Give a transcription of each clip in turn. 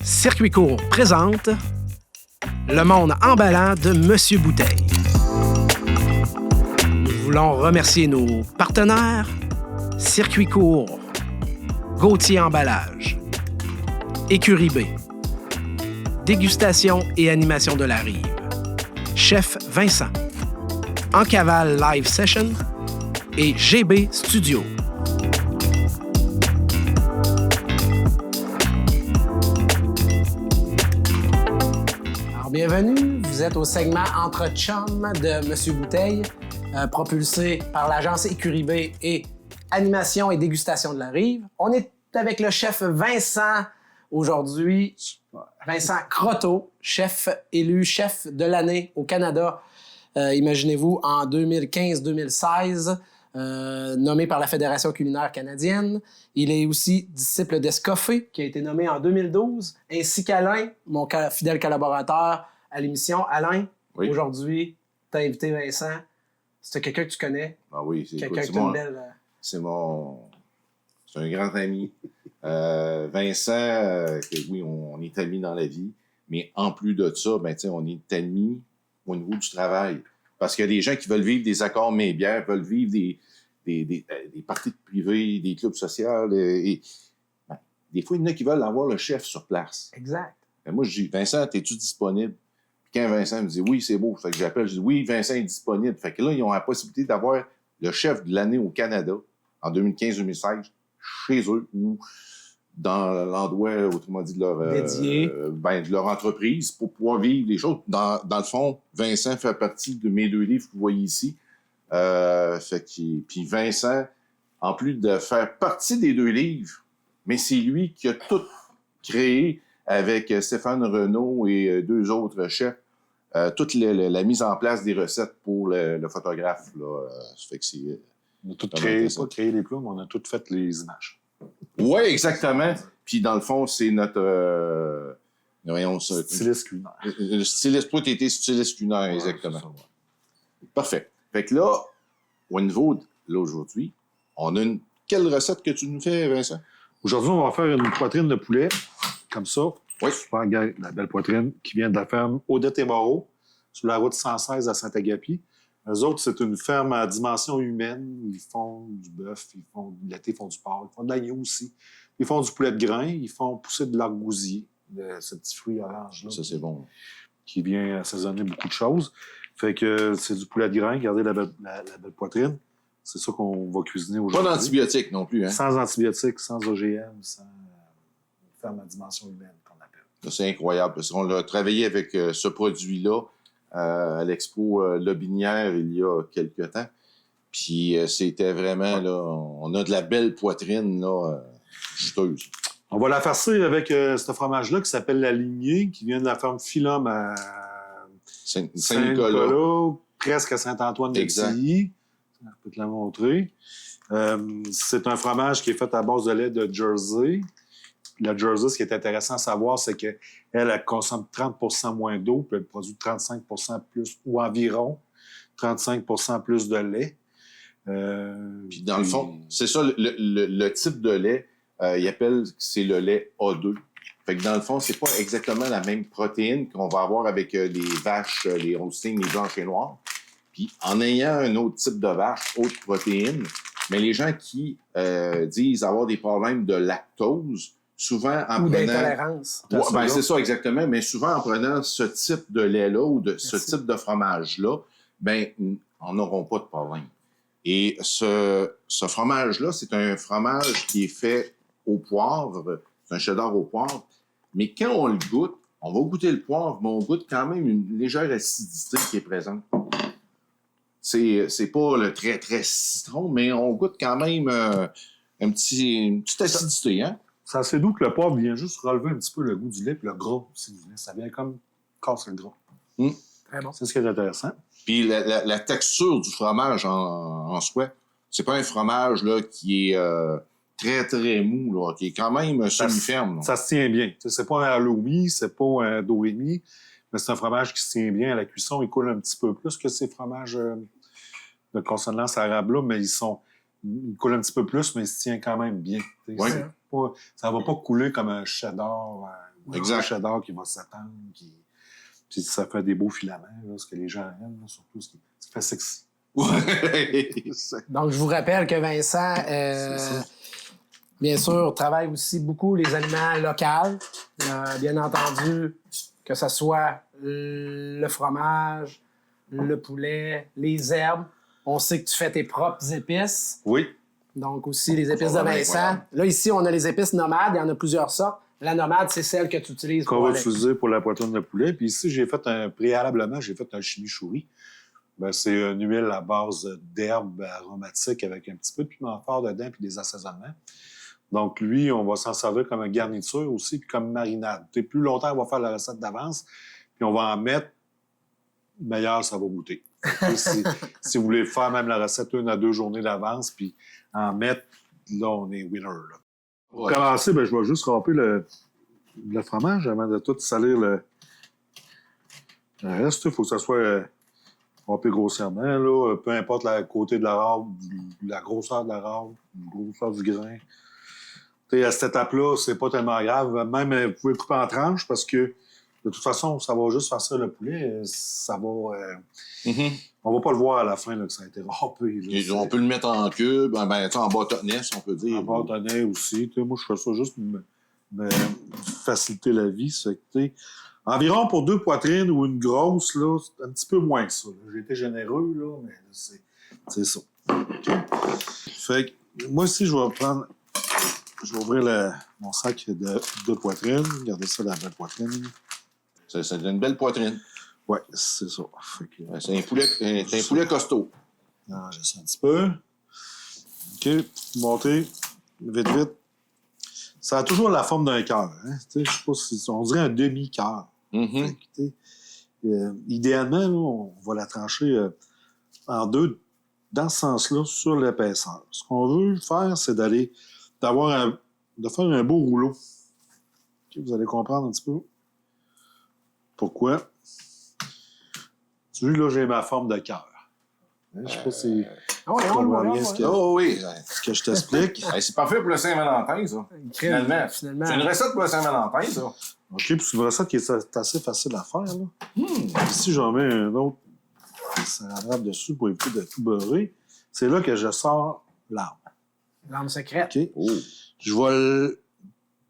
Circuit court présente le monde emballant de Monsieur Bouteille. Nous voulons remercier nos partenaires Circuit court, Gauthier Emballage, Écurie B, Dégustation et animation de la rive, Chef Vincent, En Cavale Live Session et GB Studio. Bienvenue, vous êtes au segment Entre chums de Monsieur Bouteille, propulsé par l'agence Écurie B et Animation et Dégustation de la Rive. On est avec le chef Vincent aujourd'hui, Vincent Croteau, chef élu chef de l'année au Canada, imaginez-vous, en 2015-2016, nommé par la Fédération culinaire canadienne. Il est aussi disciple d'Escoffé, qui a été nommé en 2012, ainsi qu'Alain, mon fidèle collaborateur à l'émission. Alain, oui. Aujourd'hui, tu as invité Vincent. C'est quelqu'un que tu connais? Ah oui, c'est quelqu'un qui a une belle... C'est un grand ami. Vincent, oui, on est amis dans la vie, mais en plus de ça, on est amis au niveau du travail. Parce qu'il y a des gens qui veulent vivre des accords mais-bières, veulent vivre des parties privées, des clubs sociaux. Des fois, il y en a qui veulent avoir le chef sur place. Exact. Moi, je dis, Vincent, es-tu disponible? Puis quand Vincent me dit, oui, c'est beau. Fait que j'appelle, je dis, oui, Vincent est disponible. Fait que là, ils ont la possibilité d'avoir le chef de l'année au Canada en 2015-2016 chez eux ou dans l'endroit, autrement dit, de leur entreprise pour pouvoir vivre les choses. Dans le fond, Vincent fait partie de mes 2 livres que vous voyez ici. Puis Vincent, en plus de faire partie des 2 livres, mais c'est lui qui a tout créé avec Stéphane Renaud et 2 autres chefs, toute la mise en place des recettes pour le photographe. Là, fait que c'est, on a tout créé, pas créé les plats, mais on a tout fait les images. Oui, exactement. Puis dans le fond, c'est notre... styliste culinaire. Styliste, toi, t'étais styliste culinaire, ouais, exactement. Ça, ouais. Parfait. Fait que là, au niveau de aujourd'hui, on a quelle recette que tu nous fais, Vincent? Aujourd'hui, on va faire une poitrine de poulet, comme ça. Oui. Super la belle poitrine qui vient de la ferme Odette et Moreau, sur la route 116 à Saint-Agapi. Eux autres, c'est une ferme à dimension humaine. Ils font du bœuf, l'été, ils font du porc, ils font de l'agneau aussi. Ils font du poulet de grain, ils font pousser de l'argousier, ce petit fruit orange-là. Ça, c'est bon. Qui vient assaisonner beaucoup de choses. Fait que c'est du poulet de grain. Regardez la belle poitrine. C'est ça qu'on va cuisiner aujourd'hui. Pas d'antibiotiques non plus, hein? Sans antibiotiques, sans OGM, sans ferme à dimension humaine, qu'on appelle. Ça, c'est incroyable. Parce qu'on a travaillé avec ce produit-là à l'Expo Lobinière il y a quelques temps. Puis c'était vraiment, là, on a de la belle poitrine, là, juteuse. On va la farcir avec ce fromage-là qui s'appelle la lignée, qui vient de la ferme Philum à Saint-Nicolas, presque à Saint-Antoine-de-Tilly. Je peux te la montrer. C'est un fromage qui est fait à base de lait de Jersey. La Jersey, ce qui est intéressant à savoir, c'est qu'elle consomme 30% moins d'eau, puis elle produit 35% plus, ou environ 35% plus de lait. Puis dans le fond, c'est ça, le type de lait, il appelle que c'est le lait A2. Fait que dans le fond, c'est pas exactement la même protéine qu'on va avoir avec les vaches, les Holstein, les blanches et noires. Puis en ayant un autre type de vache, autre protéine, mais les gens qui disent avoir des problèmes de lactose, souvent en ou prenant... d'intolérance. Ouais, c'est ça, exactement. Mais souvent, en prenant ce type de lait-là ou ce type de fromage-là, on n'aura pas de problème. Et ce fromage-là, c'est un fromage qui est fait au poivre. C'est un cheddar au poivre. Mais quand on le goûte, on va goûter le poivre, mais on goûte quand même une légère acidité qui est présente. C'est pas le très, très citron, mais on goûte quand même une petite acidité, hein? C'est assez doux que le poivre vient juste relever un petit peu le goût du lait, puis le gras aussi du lait. Ça vient comme casser le gras. Très bon. C'est ce qui est intéressant. Puis la texture du fromage en soi, c'est pas un fromage là, qui est très, très mou, là, qui est quand même semi-ferme. Ça se tient bien. C'est pas un halloumi, c'est pas un do-re-mi, mais c'est un fromage qui se tient bien à la cuisson. Il coule un petit peu plus que ces fromages de consonance arabe-là, mais il coule un petit peu plus, mais il se tient quand même bien. Ouais. Ça va pas couler comme un cheddar Exact. Un cheddar qui va s'attendre, puis ça fait des beaux filaments, là, ce que les gens aiment, là, surtout ce qui fait sexy. Ouais. Donc, je vous rappelle que Vincent, bien sûr, travaille aussi beaucoup les aliments locaux. Bien entendu, que ce soit le fromage, le poulet, les herbes. On sait que tu fais tes propres épices. Oui. Donc, aussi les épices de vraiment Vincent. incroyable. Là, ici, on a les épices nomades. Il y en a plusieurs sortes. La nomade, c'est celle que tu utilises Qu'on pour va aller. utiliser pour la poitrine de poulet. Puis ici, préalablement, j'ai fait un chimichurri. Ben, c'est une huile à base d'herbes aromatiques avec un petit peu de piment fort dedans puis des assaisonnements. Donc, lui, on va s'en servir comme une garniture aussi puis comme marinade. Plus longtemps, on va faire la recette d'avance puis on va en mettre, meilleur ça va goûter. Si vous voulez faire même la recette 1 à 2 journées d'avance puis en mettre, là, on est winner. Là. Pour commencer, ben, je vais juste râper le fromage avant de tout salir le reste. Il faut que ça soit râpé grossièrement. Là, peu importe la côté de la râpe, la grosseur de la râpe, la grosseur du grain. T'sais, à cette étape-là, c'est pas tellement grave. Même, vous pouvez couper en tranches parce que de toute façon, ça va juste faire ça le poulet. Ça va... On va pas le voir à la fin là, que ça a été râpé. Là, Et on peut le mettre en cube, en bâtonnet, si on peut dire. en bâtonnet aussi. Moi, je fais ça juste pour me faciliter la vie. Ça fait que, environ pour 2 poitrines ou une grosse, là, c'est un petit peu moins que ça. J'ai été généreux, là, mais c'est ça. Okay. Fait que moi aussi, je vais ouvrir mon sac de poitrine. Regardez ça, la belle poitrine. C'est une belle poitrine. Oui, c'est ça. Fait que, C'est un poulet costaud. j'ai ça un petit peu. OK. Monter. Vite. Ça a toujours la forme d'un cœur. Hein? Je sais pas si on dirait un demi-cœur. Mm-hmm. Fait que, idéalement, là, on va la trancher en 2 dans ce sens-là sur l'épaisseur. Ce qu'on veut faire, c'est de faire un beau rouleau. Okay, vous allez comprendre un petit peu pourquoi. Tu vois, là, j'ai ma forme de cœur. Hein, je sais pas si on le voit bien Oh oui. ce que je t'explique. C'est parfait pour le Saint-Valentin, ça. Finalement. C'est une recette pour le Saint-Valentin, ça. OK, puis c'est une recette qui est assez facile à faire. Là. Ici, j'en mets un autre cérébrale dessus pour éviter de tout beurrer. C'est là que je sors l'arme. L'arme secrète. OK? Oh. Je vais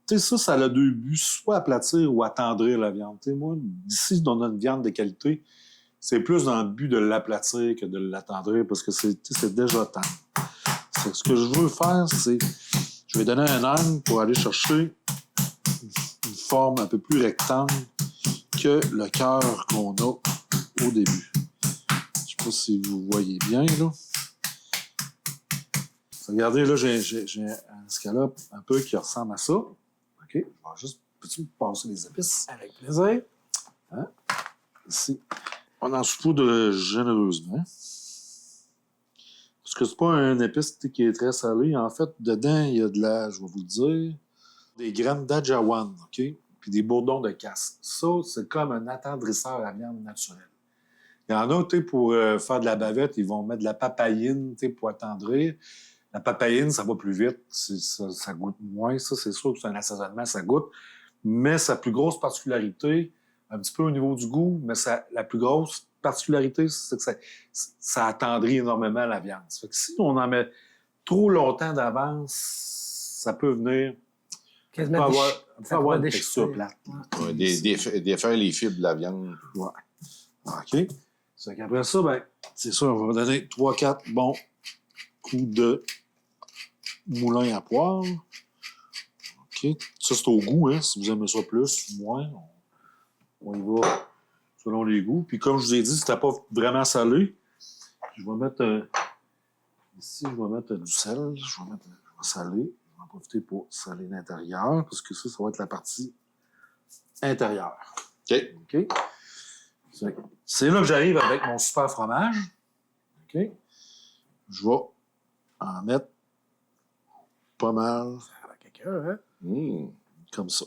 Tu sais, ça a 2 buts, soit aplatir ou attendrir la viande. Tu sais, moi, d'ici, on a une viande de qualité, c'est plus dans le but de l'aplatir que de l'attendrir parce que c'est déjà tendre. Ce que je veux faire, c'est je vais donner un angle pour aller chercher une forme un peu plus rectangle que le cœur qu'on a au début. Je sais pas si vous voyez bien, là. Regardez, là, j'ai un escalope un peu qui ressemble à ça. OK? Je vais juste... Peux-tu me passer les épices? Avec plaisir. Hein? Ici. On en saupoudre généreusement. Parce que c'est pas un épice qui est très salé. En fait, dedans, il y a je vais vous le dire, des graines d'ajawan, OK? Puis des bourdons de casse. Ça, c'est comme un attendrisseur à viande naturelle. Il y en a, pour faire de la bavette, ils vont mettre de la papaïne, pour attendrir. La papaïne, ça va plus vite. Ça goûte moins. Ça, c'est sûr que c'est un assaisonnement, ça goûte. Mais sa plus grosse particularité, un petit peu au niveau du goût, mais la plus grosse particularité, c'est que ça attendrit énormément la viande. Ça fait que si on en met trop longtemps d'avance, ça peut venir... Quasiment avoir une texture plate. Ouais, défaire les fibres de la viande. Ouais. OK. C'est qu'après ça, ben, c'est sûr, on va donner 3-4 bons coups de moulin à poivre. OK. Ça, c'est au goût, hein. Si vous aimez ça plus, moins, on y va selon les goûts. Puis comme je vous ai dit, c'était pas vraiment salé. Je vais mettre ici, je vais mettre du sel. Je vais saler. Je vais en profiter pour saler l'intérieur, parce que ça va être la partie intérieure. OK. OK? C'est là que j'arrive avec mon super fromage. OK? Je vais en mettre pas mal. Quelqu'un, hein? Comme ça.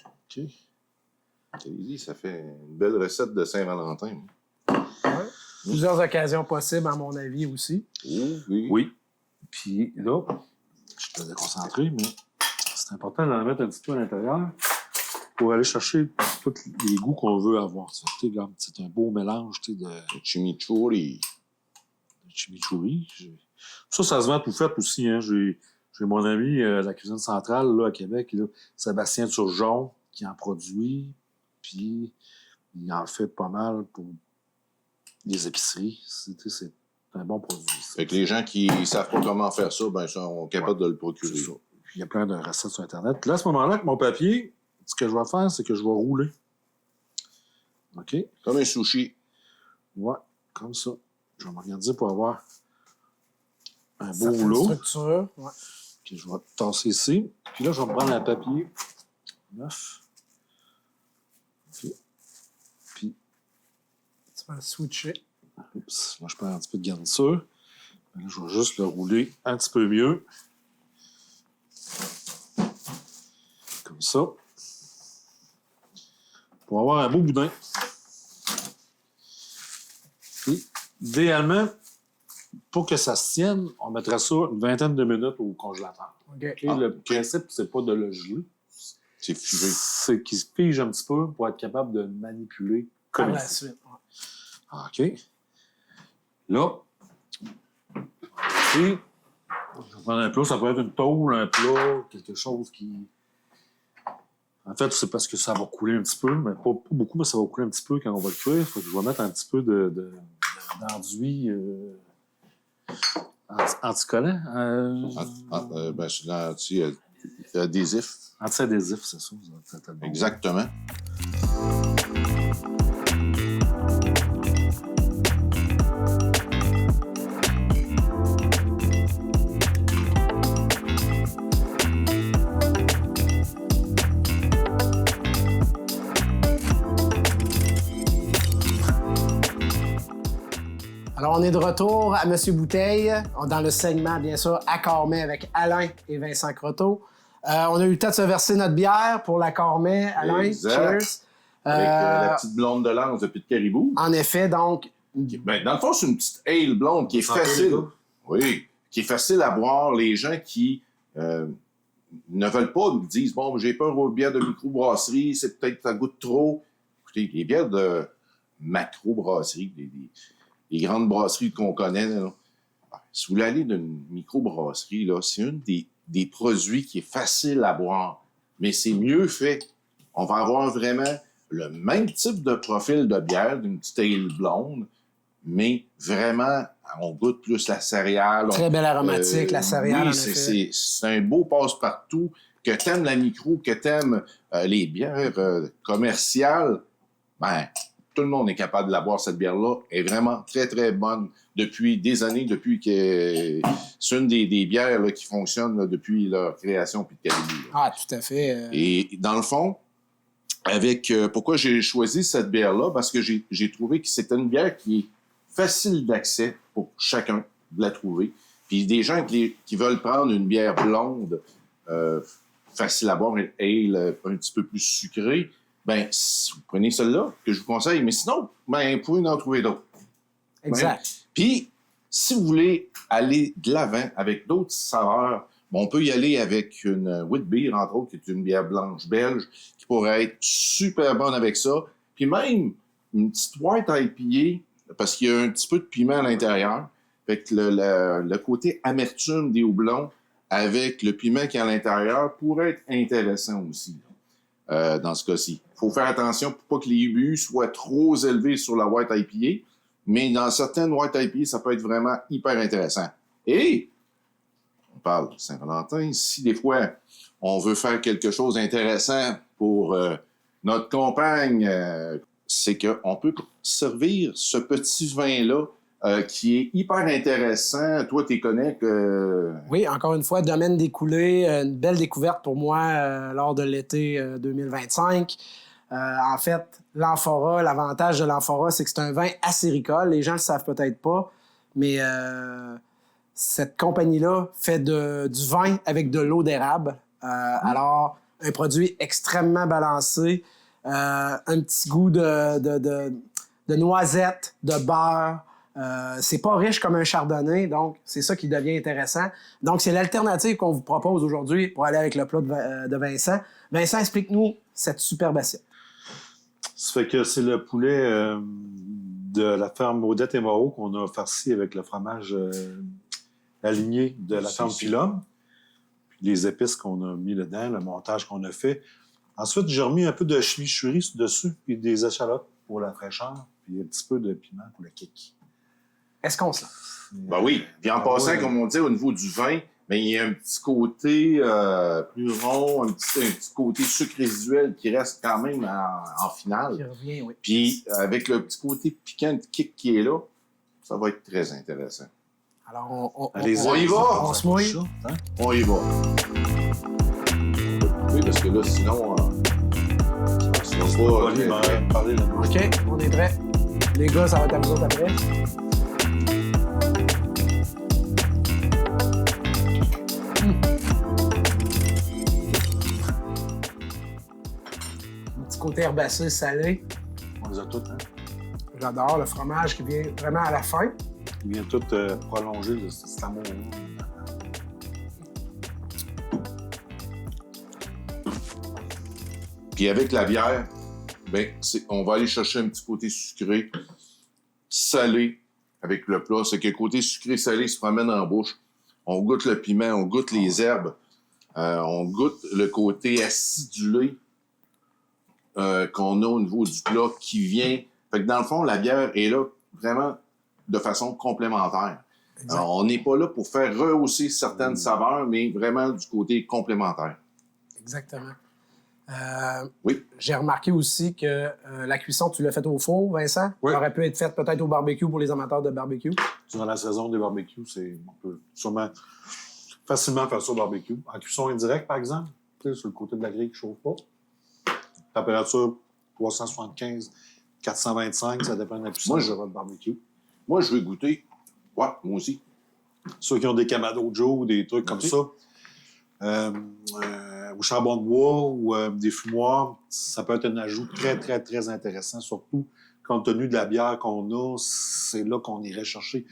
OK. Ça fait une belle recette de Saint-Valentin. Ouais. Plusieurs occasions possibles, à mon avis, aussi. Oui. Puis là, je suis pas déconcentré, mais c'est important d'en mettre un petit peu à l'intérieur pour aller chercher tous les goûts qu'on veut avoir. C'est un beau mélange de Chimichurri. chimichurri. Ça se vend tout fait aussi. Hein. J'ai mon ami à la cuisine centrale là, à Québec, là, Sébastien Turgeon, qui en produit. Puis il en fait pas mal pour les épiceries. C'est un bon produit. Fait que les gens qui ne savent pas comment faire ça, ben, sont capables de le procurer. Puis il y a plein de recettes sur Internet. Puis là, à ce moment-là, avec mon papier, ce que je vais faire, c'est que je vais rouler. OK? Comme un sushi. Ouais, comme ça. Je vais m'organiser pour avoir un beau Certaines rouleau. structures, ouais. Puis je vais tasser ici. Puis là, je vais me prendre un papier neuf. OK. Puis, Tu vas le switcher. oups, là, je perds un petit peu de garniture. Là, je vais juste le rouler un petit peu mieux. Comme ça. Pour avoir un beau boudin. Puis, idéalement, pour que ça se tienne, on mettrait ça une vingtaine de minutes au congélateur. OK. OK? Le principe, c'est pas de le geler. C'est figé. C'est qu'il se fige un petit peu pour être capable de manipuler Par comme il la faut. suite. Ouais. OK. Là, je vais prendre un plat. Ça peut être une tôle, un plat, quelque chose qui... En fait, c'est parce que ça va couler un petit peu, mais pas beaucoup, mais ça va couler un petit peu quand on va le cuire. Faut que je vais mettre un petit peu d'enduit anticollant. Ben, c'est anti-adhésif. Anti-adhésif, c'est ça. T'as le bon Exactement. Alors, on est de retour à Monsieur Bouteille, dans le segment, bien sûr, Accord Mets avec Alain et Vincent Croteau. On a eu le temps de se verser notre bière pour l'Accord Mets, Alain. Exact. Cheers. Avec la petite blonde de lance de Pete Caribou. En effet, donc... Ben, dans le fond, c'est une petite ale blonde qui est facile. Oui, qui est facile à boire. Les gens qui ne veulent pas, ils disent, bon, j'ai peur aux bières de microbrasserie, c'est peut-être ça goûte trop. Écoutez, les bières de macrobrasserie, les grandes brasseries qu'on connaît, là, si vous voulez aller d'une microbrasserie, là, c'est un des produits qui est facile à boire, mais c'est mieux fait. On va avoir vraiment le même type de profil de bière d'une petite ale blonde, mais vraiment, on goûte plus la céréale. Très belle aromatique, la céréale, oui, en effet. c'est un beau passe-partout. Que t'aimes la micro, que t'aimes les bières commerciales, ben, tout le monde est capable de la boire, cette bière-là. Elle est vraiment très, très bonne depuis des années, depuis que c'est une des bières là, qui fonctionne là, depuis leur création puis de Caribou. Ah, tout à fait. Et dans le fond, avec pourquoi j'ai choisi cette bière-là, parce que j'ai trouvé que c'était une bière qui est facile d'accès pour chacun de la trouver. Puis des gens qui veulent prendre une bière blonde, facile à boire, une ale un petit peu plus sucrée, ben, si vous prenez celle-là, que je vous conseille. Mais sinon, ben, vous pouvez en trouver d'autres. Exact. Ouais. Puis, si vous voulez aller de l'avant avec d'autres saveurs, bon, on peut y aller avec une wheat beer, entre autres, qui est une bière blanche belge, qui pourrait être super bonne avec ça. Puis même une petite white IPA, parce qu'il y a un petit peu de piment à l'intérieur. Fait que le côté amertume des houblons avec le piment qui est à l'intérieur pourrait être intéressant aussi. Dans ce cas-ci. Il faut faire attention pour pas que les IBU soient trop élevés sur la White IPA, mais dans certaines White IPA, ça peut être vraiment hyper intéressant. Et, on parle de Saint-Valentin, si des fois, on veut faire quelque chose d'intéressant pour notre compagne, c'est qu'on peut servir ce petit vin-là qui est hyper intéressant. Toi, tu connais que... Oui, encore une fois, domaine découlé, une belle découverte pour moi lors de l'été 2025. En fait, l'amphora, l'avantage de l'amphora, c'est que c'est un vin acéricole. Les gens ne le savent peut-être pas, mais cette compagnie-là fait du vin avec de l'eau d'érable. Alors, un produit extrêmement balancé, un petit goût de noisette, de beurre, C'est pas riche comme un chardonnay, donc c'est ça qui devient intéressant. Donc, c'est l'alternative qu'on vous propose aujourd'hui pour aller avec le plat de Vincent. Vincent, explique-nous cette superbe assiette. Ça fait que c'est le poulet de la ferme Odette et Moreau qu'on a farci avec le fromage aligné de la ferme Pilum. Puis les épices qu'on a mis dedans, le montage qu'on a fait. Ensuite, j'ai remis un peu de chimichurri dessus, puis des échalotes pour la fraîcheur, puis un petit peu de piment pour le kick. Est-ce qu'on se lance? Ben oui. Puis en passant, comme on dit, au niveau du vin, ben, il y a un petit côté plus rond, un petit côté sucre résiduel qui reste quand même en finale. Qui revient, oui. Puis avec le petit côté piquant de kick qui est là, ça va être très intéressant. Alors, on y va! On se mouille. On y va. Oui, parce que là, sinon, ça va pas parler là. OK, on est prêt. Les gars, ça va être à vous autres après. Un petit côté herbacé, salé. On les a toutes, hein? J'adore le fromage qui vient vraiment à la fin. Il vient tout prolonger cet amour-là. Puis avec la bière, ben, on va aller chercher un petit côté sucré, salé avec le plat. C'est que le côté sucré-salé se promène en bouche. On goûte le piment, on goûte les herbes, on goûte le côté acidulé qu'on a au niveau du plat qui vient. Fait que dans le fond, la bière est là vraiment de façon complémentaire. On n'est pas là pour faire rehausser certaines saveurs, mais vraiment du côté complémentaire. Exactement. Oui. J'ai remarqué aussi que la cuisson, tu l'as faite au four, Vincent. Oui. Elle aurait pu être faite peut-être au barbecue pour les amateurs de barbecue. Durant la saison des barbecues, on peut sûrement facilement faire ça au barbecue. En cuisson indirecte, par exemple, sur le côté de la grille qui ne chauffe pas. Température 375, 425, ça dépend de la puissance de votre barbecue. Moi, je vais goûter. Ouais, moi aussi. Ceux qui ont des Kamado Joe ou des trucs comme ça, au charbon de bois ou des fumoirs, ça peut être un ajout très, très, très intéressant, surtout compte tenu de la bière qu'on a, c'est là qu'on irait chercher.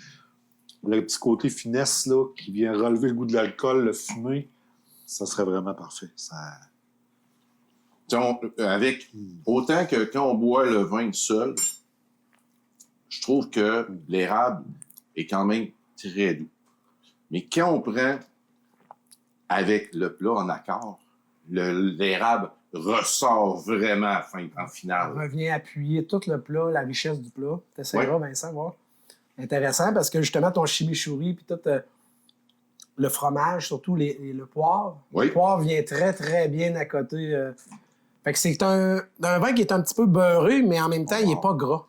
Le petit côté finesse là, qui vient relever le goût de l'alcool, le fumé, ça serait vraiment parfait. Avec autant que quand on boit le vin seul, je trouve que l'érable est quand même très doux. Mais quand on prend avec le plat en accord, l'érable ressort vraiment en finale. On revient appuyer tout le plat, la richesse du plat. Tu essaieras, Vincent, voir. Intéressant parce que justement, ton chimichurri puis tout le fromage, surtout le poivre. Oui. Le poivre vient très, très bien à côté. Fait que c'est un vin qui est un petit peu beurré, mais en même temps, il n'est pas gras.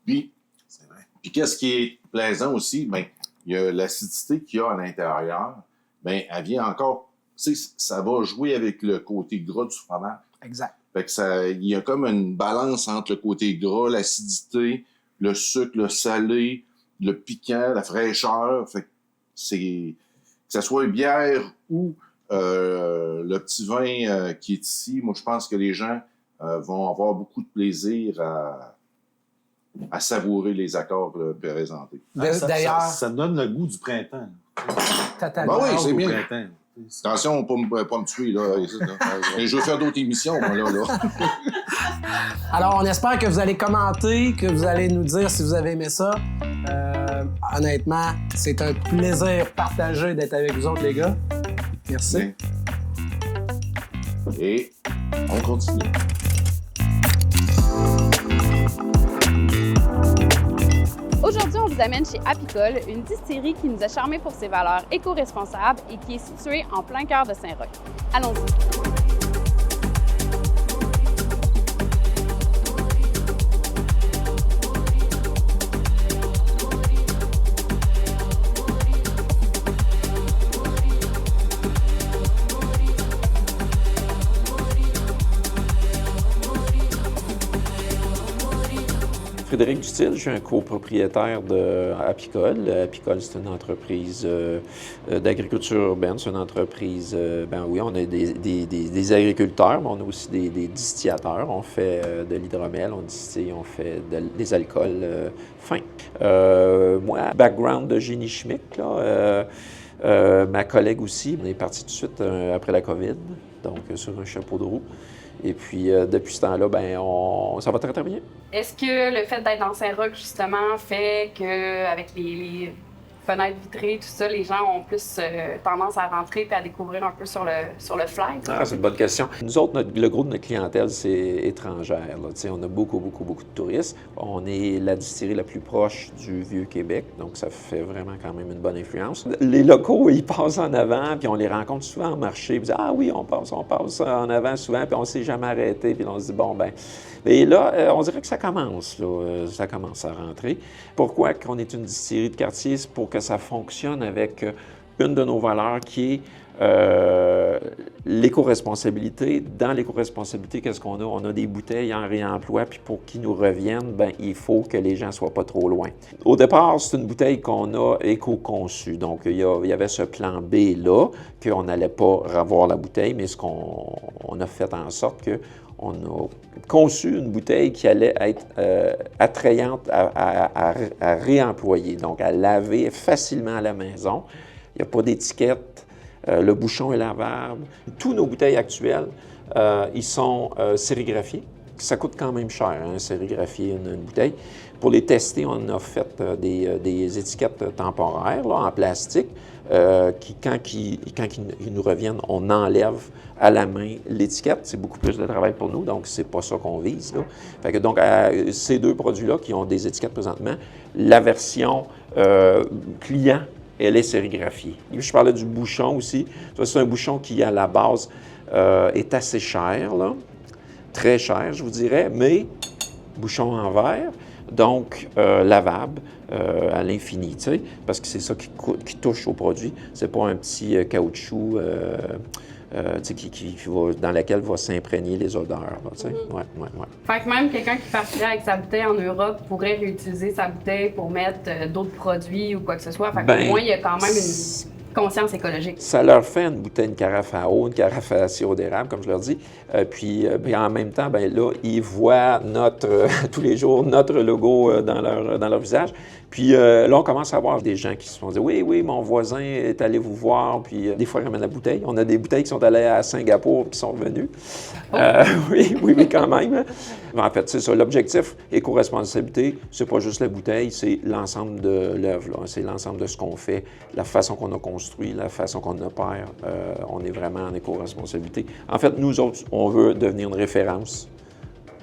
Puis, c'est vrai. Puis qu'est-ce qui est plaisant aussi, ben, il y a l'acidité qu'il y a à l'intérieur, ben, elle vient encore, tu sais, ça va jouer avec le côté gras du fromage. Exact. Fait que il y a comme une balance entre le côté gras, l'acidité, le sucre, le salé, le piquant, la fraîcheur. Fait que que ce soit une bière ou le petit vin qui est ici, moi, je pense que les gens vont avoir beaucoup de plaisir à savourer les accords présentés. D'ailleurs, ça donne le goût du printemps. totalement. Ben oui, c'est bien. Printemps. Attention, pas me tuer, là. Et je veux faire d'autres émissions, moi, là. Alors, on espère que vous allez commenter, que vous allez nous dire si vous avez aimé ça. Honnêtement, c'est un plaisir partagé d'être avec vous autres, les gars. Merci. Bien. Et on continue. Aujourd'hui, on vous amène chez Apicole, une distillerie qui nous a charmés pour ses valeurs éco-responsables et qui est située en plein cœur de Saint-Roch. Allons-y. Frédéric Dutil, je suis un copropriétaire de Apicole. Apicole, c'est une entreprise d'agriculture urbaine, c'est une entreprise, oui, on a des agriculteurs, mais on a aussi des distillateurs. On fait de l'hydromel, on distille, on fait des alcools fins. Moi, background de génie chimique, là, ma collègue aussi, on est parti tout de suite après la COVID, donc sur un chapeau de roue. Et puis, depuis ce temps-là, ça va très, très bien. Est-ce que le fait d'être dans Saint-Roch, justement, fait qu'avec les fenêtres vitrées, tout ça, les gens ont plus tendance à rentrer et à découvrir un peu sur le fly? C'est une bonne question. Nous autres, le gros de notre clientèle, c'est étrangère. Là. On a beaucoup de touristes. On est la distillerie la plus proche du Vieux-Québec, donc ça fait vraiment quand même une bonne influence. Les locaux, ils passent en avant, puis on les rencontre souvent en marché. Ils disent « Ah oui, on passe en avant souvent, puis on ne s'est jamais arrêté. » Puis on se dit « Bon, ben... » Et là, on dirait que ça commence, là. Ça commence à rentrer. Pourquoi qu'on est une distillerie de quartier? C'est pour que ça fonctionne avec une de nos valeurs qui est l'éco-responsabilité. Dans l'éco-responsabilité, qu'est-ce qu'on a? On a des bouteilles en réemploi, puis pour qu'ils nous reviennent, il faut que les gens ne soient pas trop loin. Au départ, c'est une bouteille qu'on a éco-conçue. Donc, il y avait ce plan B-là, qu'on n'allait pas revoir la bouteille, mais ce qu'on a fait en sorte que on a conçu une bouteille qui allait être attrayante à réemployer, donc à laver facilement à la maison. Il n'y a pas d'étiquette, le bouchon est lavable. Tous nos bouteilles actuelles, ils sont sérigraphiés. Ça coûte quand même cher, sérigraphier une bouteille. Pour les tester, on a fait des étiquettes temporaires là, en plastique qui, quand ils nous reviennent, on enlève à la main l'étiquette. C'est beaucoup plus de travail pour nous, donc c'est pas ça qu'on vise. Là. Fait que donc, ces deux produits-là qui ont des étiquettes présentement, la version client, elle est sérigraphiée. Je parlais du bouchon aussi. Ça, c'est un bouchon qui, à la base, est assez cher, là. Très cher, je vous dirais, mais bouchon en verre, donc lavable à l'infini, tu sais, parce que c'est ça qui touche au produit. C'est pas un petit caoutchouc dans lequel va s'imprégner les odeurs, tu sais. Ouais. Fait que même quelqu'un qui partirait avec sa bouteille en Europe pourrait réutiliser sa bouteille pour mettre d'autres produits ou quoi que ce soit. Fait qu'au moins, il y a quand même une conscience écologique. Ça leur fait une bouteille, une carafe à eau, une carafe à sirop d'érable, comme je leur dis. Puis en même temps, là, ils voient tous les jours notre logo dans leur visage. Puis là, on commence à voir des gens qui se font dire « Oui, mon voisin est allé vous voir. » Puis des fois, ils ramènent la bouteille. On a des bouteilles qui sont allées à Singapour et qui sont revenues. Oh. Oui, quand même. En fait, c'est ça. L'objectif éco-responsabilité, c'est pas juste la bouteille, c'est l'ensemble de l'œuvre. C'est l'ensemble de ce qu'on fait, la façon qu'on a construit, la façon qu'on opère. On est vraiment en éco-responsabilité. En fait, nous autres, on veut devenir une référence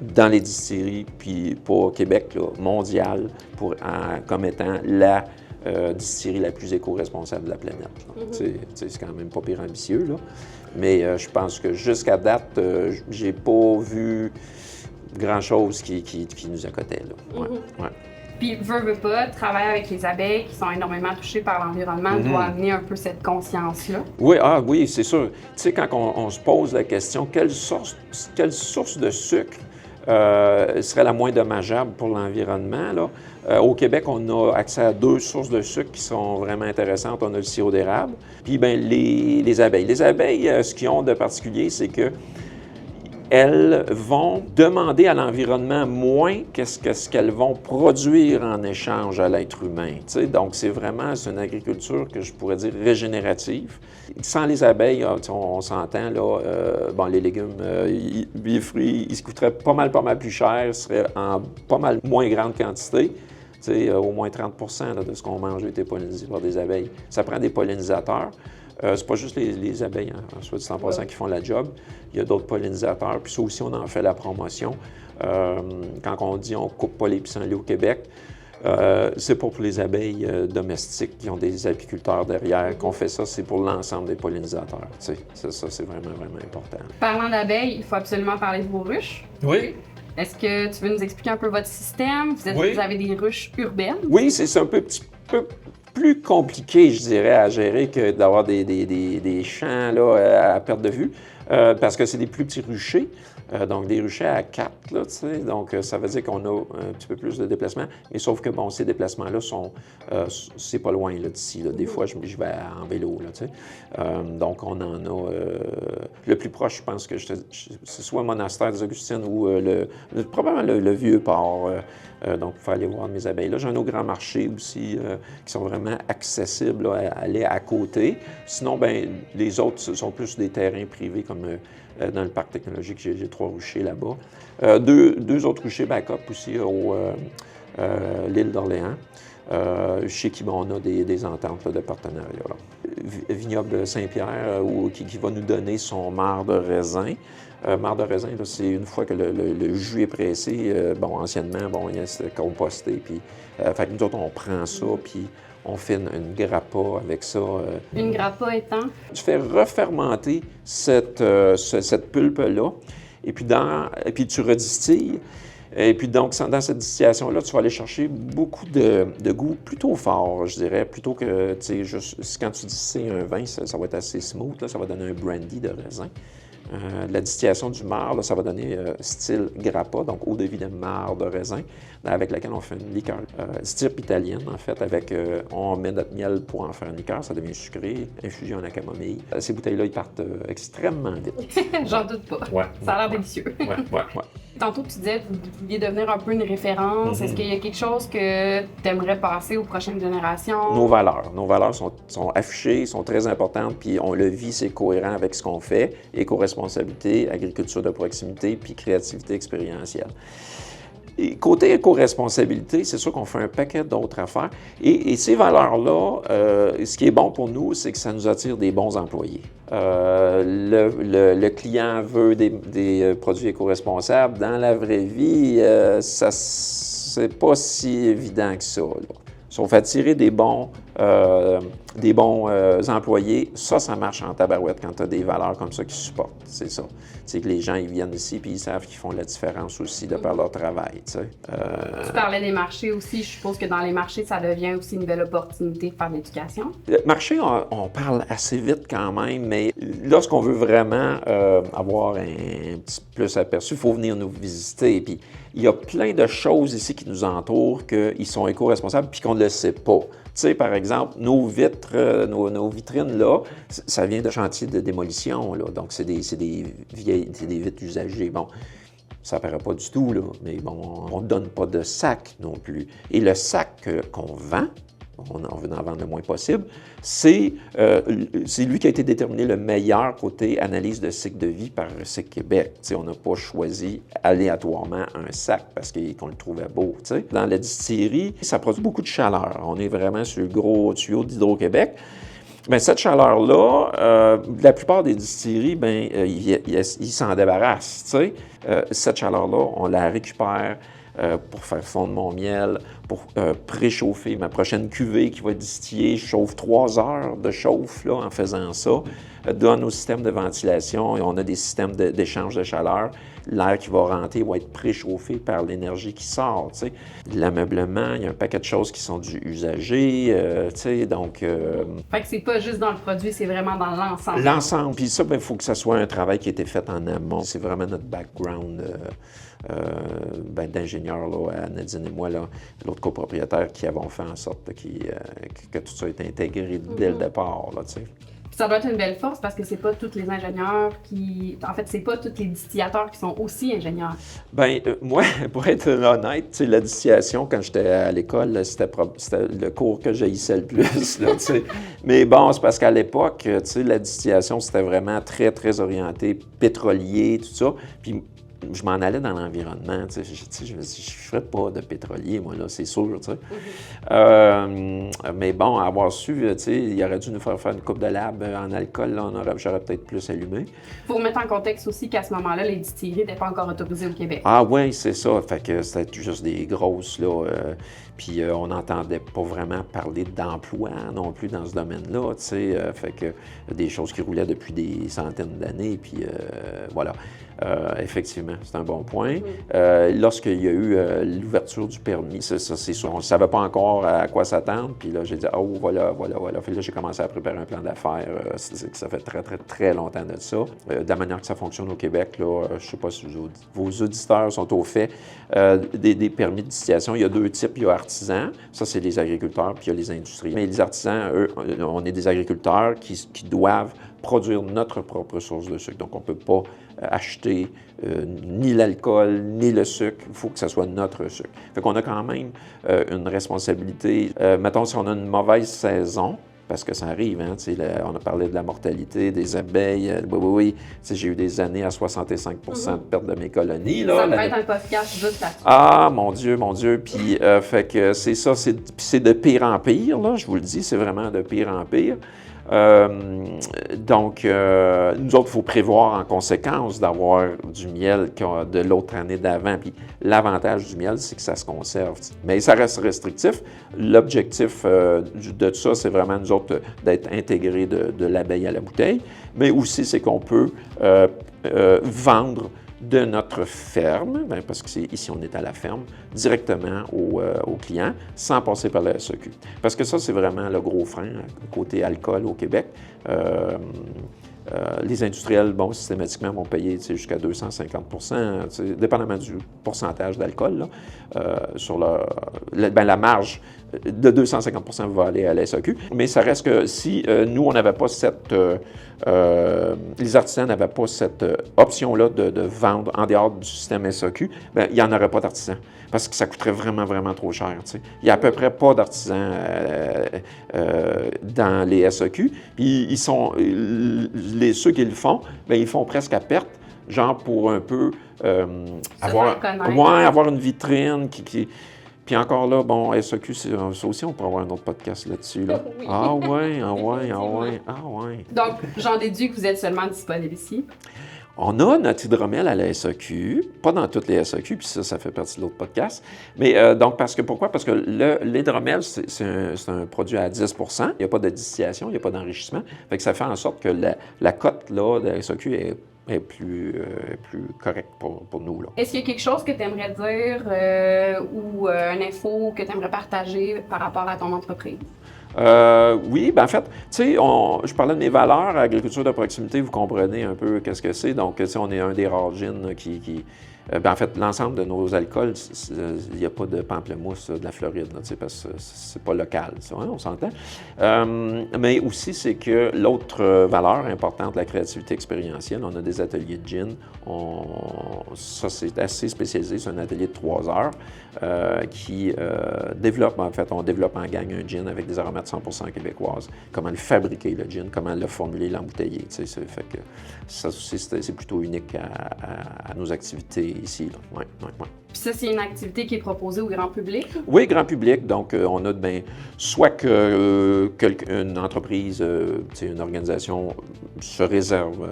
dans les distilleries, puis pour Québec, là, mondial, comme étant la distillerie la plus éco-responsable de la planète. C'est quand même pas pire ambitieux, là. Mais je pense que jusqu'à date, j'ai pas vu grand-chose qui nous accotait, là. Ouais. Puis, veut pas, travailler avec les abeilles qui sont énormément touchées par l'environnement doit amener un peu cette conscience-là. Oui, c'est sûr. Tu sais, quand on se pose la question, quelle source de sucre serait la moins dommageable pour l'environnement, là? Au Québec, on a accès à 2 sources de sucre qui sont vraiment intéressantes. On a le sirop d'érable, puis les abeilles. Les abeilles, ce qu'ils ont de particulier, c'est que elles vont demander à l'environnement moins que ce qu'elles vont produire en échange à l'être humain. T'sais. Donc, c'est une agriculture que je pourrais dire régénérative. Sans les abeilles, on s'entend, là, les légumes, les fruits, ils se coûteraient pas mal plus cher, seraient en pas mal moins grande quantité. Au moins 30 % de ce qu'on mange a été pollinisé par des abeilles. Ça prend des pollinisateurs. C'est pas juste les abeilles, soit dit en passant, qui font la job. Il y a d'autres pollinisateurs. Puis ça aussi, on en fait la promotion. Quand on dit on coupe pas les pissenlits au Québec, c'est pas pour les abeilles domestiques qui ont des apiculteurs derrière qu'on fait ça. C'est pour l'ensemble des pollinisateurs. Ça, c'est vraiment, vraiment important. Parlant d'abeilles, il faut absolument parler de vos ruches. Oui. Est-ce que tu veux nous expliquer un peu votre système? Vous avez des ruches urbaines? Oui, c'est un petit peu plus compliqué, je dirais, à gérer que d'avoir des champs là, à perte de vue. parce que c'est des plus petits ruchers, donc des ruchers à 4, là, tu sais, donc ça veut dire qu'on a un petit peu plus de déplacement, mais sauf que, bon, ces déplacements-là sont, c'est pas loin, là, d'ici, là. Des fois, je vais en vélo, là, tu sais. Donc, on en a, le plus proche, je pense que c'est soit le monastère des Augustines ou probablement le vieux port, donc, il faut aller voir mes abeilles. Là, j'ai un autre grand marché aussi qui sont vraiment accessibles là, à aller à côté. Sinon, ben les autres ce sont plus des terrains privés comme dans le parc technologique. J'ai 3 ruchers là-bas. Deux autres ruchers backup aussi au l'île d'Orléans. Chez qui on a des ententes là, de partenariat. Là. Vignoble Saint-Pierre, qui va nous donner son marc de raisin. Marc de raisin, c'est une fois que le jus est pressé, anciennement, c'était composté. Puis, fait que nous autres, on prend ça, puis on fait une grappa avec ça. Une grappa étant? Tu fais refermenter cette pulpe-là, et puis tu redistilles. Et puis donc, dans cette distillation-là, tu vas aller chercher beaucoup de goût plutôt fort, je dirais, plutôt que, tu sais, juste quand tu distilles un vin, ça va être assez smooth, là, ça va donner un brandy de raisin. La distillation du marc, là, ça va donner style grappa, donc eau de vie de marc de raisin, avec laquelle on fait une liqueur stirpe italienne, en fait, on met notre miel pour en faire une liqueur, ça devient sucré, infusion en camomille. Ces bouteilles-là, ils partent extrêmement vite. J'en doute pas. Ouais. Ça a l'air délicieux. Ouais. Tantôt, tu disais que vous vouliez devenir un peu une référence. Est-ce qu'il y a quelque chose que tu aimerais passer aux prochaines générations? Nos valeurs sont affichées, sont très importantes, puis on le vit, c'est cohérent avec ce qu'on fait. Éco-responsabilité, agriculture de proximité, puis créativité expérientielle. Et côté éco-responsabilité, c'est sûr qu'on fait un paquet d'autres affaires. Et ces valeurs-là, ce qui est bon pour nous, c'est que ça nous attire des bons employés. Le client veut des produits éco-responsables. Dans la vraie vie, c'est pas si évident que ça, là. Si on fait attirer des bons employés, ça marche en tabarouette quand tu as des valeurs comme ça qui supportent. C'est ça. C'est que les gens, ils viennent ici puis ils savent qu'ils font la différence aussi de par leur travail. Tu sais. Tu parlais des marchés aussi. Je suppose que dans les marchés, ça devient aussi une belle opportunité de faire de l'éducation. Le marché, on parle assez vite quand même, mais lorsqu'on veut vraiment avoir un petit plus aperçu, il faut venir nous visiter. Puis il y a plein de choses ici qui nous entourent, qu'ils sont éco-responsables puis qu'on ne le sait pas. Tu sais, par exemple, nos vitres, nos vitrines, là, ça vient de chantiers de démolition, là. Donc, c'est des vitres usagées. Bon, ça paraît pas du tout, là, mais bon, on ne donne pas de sac non plus. Et le sac qu'on vend, on veut en vendre le moins possible, c'est lui qui a été déterminé le meilleur côté analyse de cycle de vie par Recycle Québec. T'sais, on n'a pas choisi aléatoirement un sac parce qu'on le trouvait beau. T'sais. Dans la distillerie, ça produit beaucoup de chaleur. On est vraiment sur le gros tuyau d'Hydro-Québec. Bien, cette chaleur-là, la plupart des distilleries, ils s'en débarrassent. Cette chaleur-là, on la récupère pour faire fondre mon miel, pour préchauffer ma prochaine cuvée qui va être distillée. Je chauffe 3 heures de chauffe là, en faisant ça. Dans nos systèmes de ventilation, on a des systèmes d'échange de chaleur. L'air qui va rentrer va être préchauffé par l'énergie qui sort. T'sais. L'ameublement, il y a un paquet de choses qui sont du usagé. Donc. Fait que c'est pas juste dans le produit, c'est vraiment dans l'ensemble. L'ensemble. Puis ça, il faut que ça soit un travail qui a été fait en amont. C'est vraiment notre background d'ingénieurs, là, Nadine et moi, là, l'autre copropriétaire, qui avons fait en sorte que tout ça est intégré dès le départ. Là, ça doit être une belle force parce que c'est pas tous les ingénieurs en fait, c'est pas tous les distillateurs qui sont aussi ingénieurs. Moi, pour être honnête, la distillation, quand j'étais à l'école, c'était le cours que j'haïssais le plus. Là, mais bon, c'est parce qu'à l'époque, la distillation, c'était vraiment très, très orienté pétrolier, tout ça. Puis je m'en allais dans l'environnement. Je me dis, je ne ferais pas de pétrolier, moi, là, c'est sûr. Mais bon, avoir su, il aurait dû nous faire une coupe de lab en alcool, là, j'aurais peut-être plus allumé. Pour mettre en contexte aussi qu'à ce moment-là, les distilleries n'étaient pas encore autorisées au Québec. Ah oui, c'est ça. Fait que c'était juste des grosses, là. Puis on n'entendait pas vraiment parler d'emploi non plus dans ce domaine-là, fait que des choses qui roulaient depuis des centaines d'années, puis voilà. Effectivement, Effectivement, c'est un bon point. Lorsqu'il y a eu l'ouverture du permis, ça c'est sûr, on ne savait pas encore à quoi s'attendre. Puis là, j'ai dit, oh, voilà. Puis là, j'ai commencé à préparer un plan d'affaires. Ça fait très, très, très longtemps de ça. De la manière que ça fonctionne au Québec, là, je ne sais pas si vos auditeurs sont au fait, des permis de distillation, il y a deux types. Il y a artisans, ça c'est les agriculteurs, puis il y a les industriels. Mais les artisans, eux, on est des agriculteurs qui doivent produire notre propre source de sucre. Donc, on ne peut pas acheter ni l'alcool, ni le sucre. Il faut que ce soit notre sucre. Fait qu'on a quand même une responsabilité. Mettons, si on a une mauvaise saison, parce que ça arrive, hein, on a parlé de la mortalité des abeilles. Oui. J'ai eu des années à 65 de perte de mes colonies. Là, ça peut être un podcast juste là-dessus. Ah, mon Dieu. Puis, fait que c'est ça, c'est de pire en pire, là, je vous le dis, c'est vraiment de pire en pire. Donc, nous autres, il faut prévoir en conséquence d'avoir du miel de l'autre année d'avant. Puis l'avantage du miel, c'est que ça se conserve. Mais ça reste restrictif. L'objectif de ça, c'est vraiment, nous autres, d'être intégrés de l'abeille à la bouteille. Mais aussi, c'est qu'on peut vendre de notre ferme, parce que ici on est à la ferme, directement aux clients, sans passer par la SAQ. Parce que ça, c'est vraiment le gros frein, côté alcool au Québec. Les industriels, systématiquement, vont payer jusqu'à 250 dépendamment du pourcentage d'alcool, sur la marge de 250 va aller à la SAQ. Mais ça reste que si nous, on n'avait pas les artisans n'avaient pas cette option-là de vendre en dehors du système SAQ, il n'y en aurait pas d'artisans. Parce que ça coûterait vraiment, vraiment trop cher. Il n'y a à peu près pas d'artisans dans les SAQ. Puis ceux qui le font, ils font presque à perte, genre pour un peu avoir une vitrine qui Puis encore là, SAQ, ça aussi, on pourrait avoir un autre podcast là-dessus. Là. Oui. Ah ouais. Donc, j'en déduis que vous êtes seulement disponible ici. On a notre hydromel à la SAQ, pas dans toutes les SAQ, puis ça fait partie de l'autre podcast. Mais donc, pourquoi? Parce que l'hydromel, c'est un produit à 10 il n'y a pas de distillation, il n'y a pas d'enrichissement. Fait que ça fait en sorte que la cote là, de la SAQ est plus correcte pour nous. Là. Est-ce qu'il y a quelque chose que tu aimerais dire ou une info que tu aimerais partager par rapport à ton entreprise? Oui, en fait, tu sais, je parlais de mes valeurs, agriculture de proximité, vous comprenez un peu qu'est-ce que c'est. Donc, on est un des rares gins qui en fait, l'ensemble de nos alcools, il n'y a pas de pamplemousse de la Floride, là, parce que c'est pas local, ça, hein, on s'entend. Mais aussi, c'est que l'autre valeur importante, la créativité expérientielle, on a des ateliers de gin. Ça, c'est assez spécialisé, c'est un atelier de 3 heures qui développe, en fait, on développe en gang un gin avec des aromates 100% québécoises. Comment le fabriquer, le gin, comment le formuler, l'embouteiller. Fait que ça aussi, c'est plutôt unique à nos activités ici. Ouais. Puis ça, c'est une activité qui est proposée au grand public? Oui, grand public. Donc, on a soit une entreprise, une organisation se réserve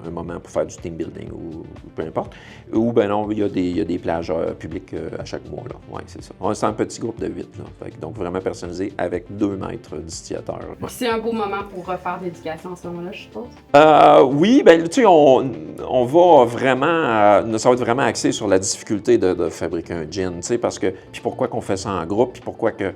un moment pour faire du team building ou peu importe, ou non, il y a des plages publiques à chaque mois. Oui, c'est ça. C'est un petit groupe de 8. Là. Donc, vraiment personnalisé avec 2 maîtres distillateurs. Ouais. C'est un beau moment pour refaire d'éducation en ce moment-là, je suppose? Oui, tu sais, on va vraiment, ça va être vraiment axé sur la difficulté de fabriquer un gin, tu sais, parce que, puis pourquoi qu'on fait ça en groupe, puis pourquoi que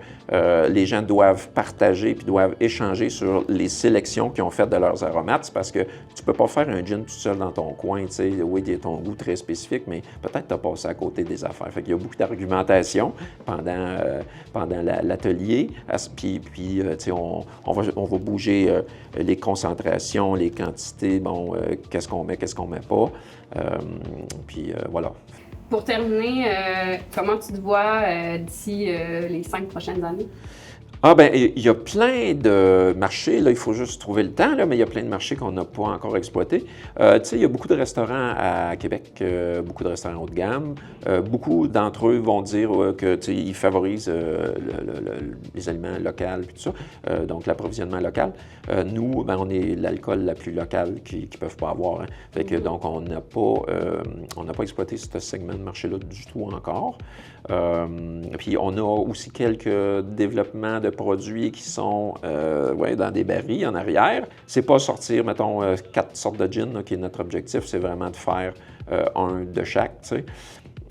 les gens doivent partager, puis doivent échanger sur les sélections qu'ils ont faites de leurs aromates, c'est parce que tu peux pas faire un gin tout seul dans ton coin, tu sais, oui, il y a ton goût très spécifique, mais peut-être tu as passé à côté des affaires. Fait qu'il y a beaucoup d'argumentation pendant l'atelier, puis tu sais, on va bouger les concentrations, les quantités, qu'est-ce qu'on met pas, puis voilà. Pour terminer, comment tu te vois d'ici les 5 prochaines années? Il y a plein de marchés, là, il faut juste trouver le temps, là, mais il y a plein de marchés qu'on n'a pas encore exploités. Tu sais, il y a beaucoup de restaurants à Québec, beaucoup de restaurants haut de gamme. Beaucoup d'entre eux vont dire que, tu sais, ils favorisent les aliments locaux et tout ça, donc l'approvisionnement local. Nous, on est l'alcool la plus locale qu'ils ne peuvent pas avoir. Hein. Fait que, donc, on n'a pas exploité ce segment de marché-là du tout encore. Puis, on a aussi quelques développements de produits qui sont dans des barils en arrière. C'est pas sortir, mettons, 4 sortes de gin, là, qui est notre objectif. C'est vraiment de faire un de chaque, tu sais.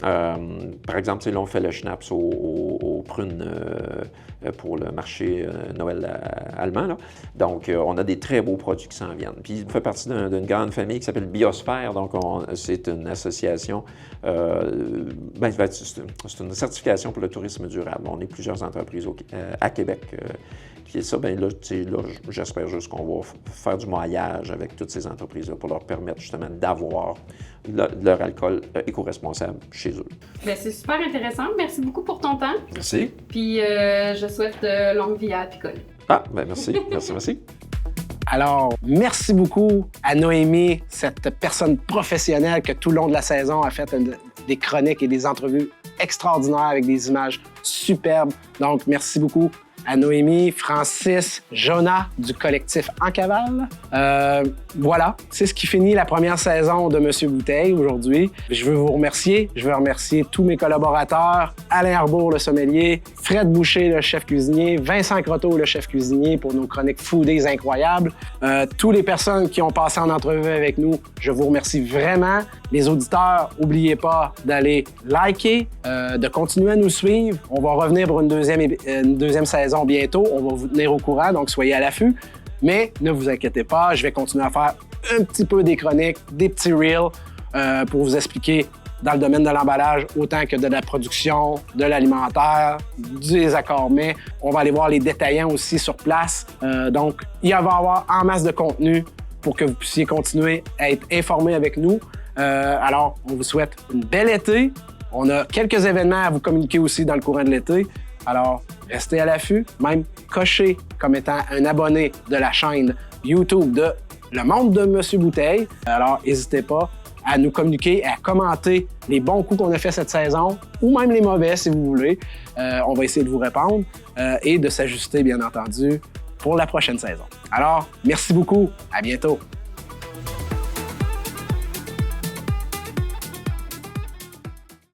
Par exemple, là, on fait le schnapps aux prunes pour le marché Noël allemand. Là. Donc, on a des très beaux produits qui s'en viennent. Puis, il fait partie d'une grande famille qui s'appelle Biosphère. Donc, c'est une association, c'est une certification pour le tourisme durable. On est plusieurs entreprises à Québec qui est ça. Bien là, j'espère juste qu'on va faire du maillage avec toutes ces entreprises-là pour leur permettre justement d'avoir leur alcool éco-responsable chez eux. Bien, c'est super intéressant. Merci beaucoup pour ton temps. Merci. Puis je souhaite longue vie à Apicole. Ah, bien merci. Merci. Alors, merci beaucoup à Noémie, cette personne professionnelle que tout le long de la saison a fait des chroniques et des entrevues extraordinaires avec des images superbes. Donc, merci beaucoup à Noémie, Francis, Jonah du collectif En Cavale. Voilà, c'est ce qui finit la première saison de Monsieur Bouteille aujourd'hui. Je veux vous remercier. Je veux remercier tous mes collaborateurs, Alain Arbour, le sommelier, Fred Boucher, le chef cuisinier, Vincent Croteau, le chef cuisinier, pour nos chroniques foodies incroyables. Toutes les personnes qui ont passé en entrevue avec nous, je vous remercie vraiment. Les auditeurs, n'oubliez pas d'aller liker, de continuer à nous suivre. On va revenir pour une deuxième saison bientôt. On va vous tenir au courant, donc soyez à l'affût. Mais ne vous inquiétez pas, je vais continuer à faire un petit peu des chroniques, des petits reels pour vous expliquer dans le domaine de l'emballage autant que de la production, de l'alimentaire, des accords mets. On va aller voir les détaillants aussi sur place. Donc, il va y avoir en masse de contenu pour que vous puissiez continuer à être informés avec nous. Alors, on vous souhaite une belle été. On a quelques événements à vous communiquer aussi dans le courant de l'été. Alors, restez à l'affût, même cochez comme étant un abonné de la chaîne YouTube de Le Monde de Monsieur Bouteille. Alors, n'hésitez pas à nous communiquer, à commenter les bons coups qu'on a fait cette saison, ou même les mauvais, si vous voulez. On va essayer de vous répondre et de s'ajuster, bien entendu, pour la prochaine saison. Alors, merci beaucoup. À bientôt.